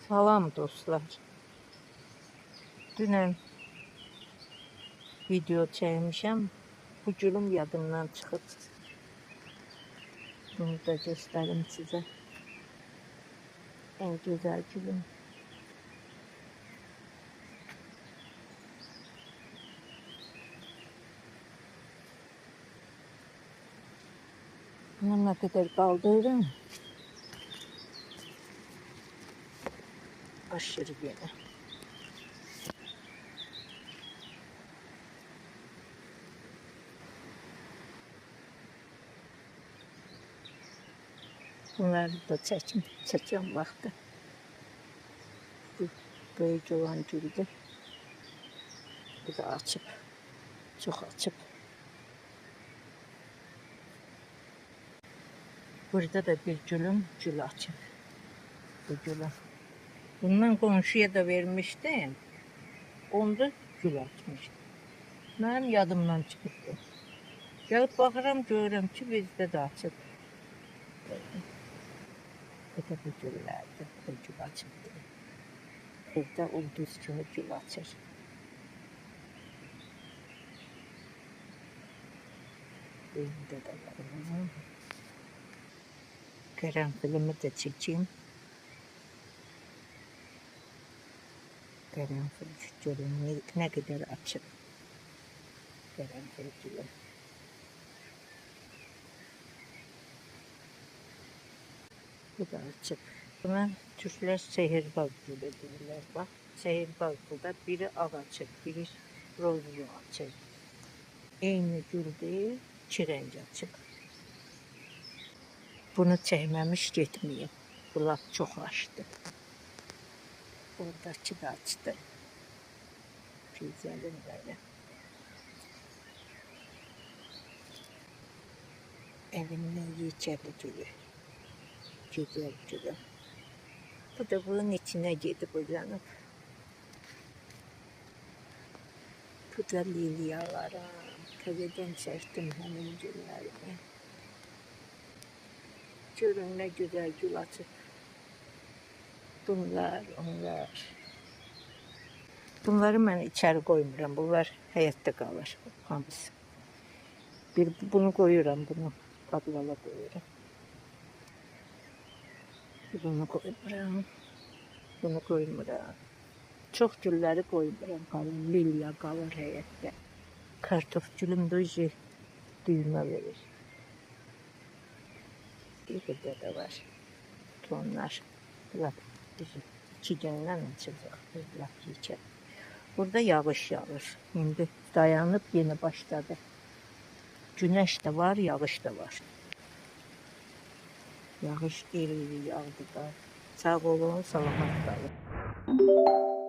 Salam dostlar. Dünən video çəkmişəm. Bu gülüm yadımdan çıxıb. Bunu da göstərim sizə. En gözəl gülüm. Bunu nə qədər qaldırırım. Aşırı yenə. Bunları da çəkən vaxtı. Bu böyük olan güldür. Bu da açıb. Çox açıb. Burada da bir gülüm gül açıb. Bu gülüm. Bundan komşuya da vermiştim. Onda gül açmışdı. Benim yadımdan çıkıbdı. Gelip baxıram, görürəm ki, bizdə də açıb. Bu da bu güllərdir. Bu gül açıb. Evdə ulduz kimi gül açır. Evdə də var. Qərənfilimi də çəkeyim. Qərənfil gülüm nə qədər açıb. Qərənfil gülüm. Bu da açıb. Buna Türklər sehirbaz gülü deyirlər. Bax, sehirbaz burada biri ağ açıb, biri rozlu açıb. Eyni gül deyil, iki rəng açıb. Bunu çəkməmiş getməyib. Bu lap çox açdı. Oradakı da açdı. Güzəlim belə. Elimdən yiyəcəli gülü. Güzel gülüm. Bu da bunun içine gidip uzanıp. Bu da lilyalara. Təzədən çəkdim həmin güllərimi. Görün nə güzel gül açıb. Bunlar, onlar. Bunları mən içəri qoymuram. Bunlar həyətdə qalır. Hamısı. Bunu koyuram, bunu qablara koyuram. Bunu koymuram. Bunu koymuram. Çox gülləri koymuram. Qalır, lilya qalır həyətdə. Kartof gülüm də düymə verir. Bir qədər də var. Tonlar. Lap bizim 2 gündən açacaq. Lap yiyəcək. Burada yağış yağır. İndi dayanıb yeni başladı. Güneş də var, yağış da var. Yağış iri yağdı da. Sağ olun, salamat qalın.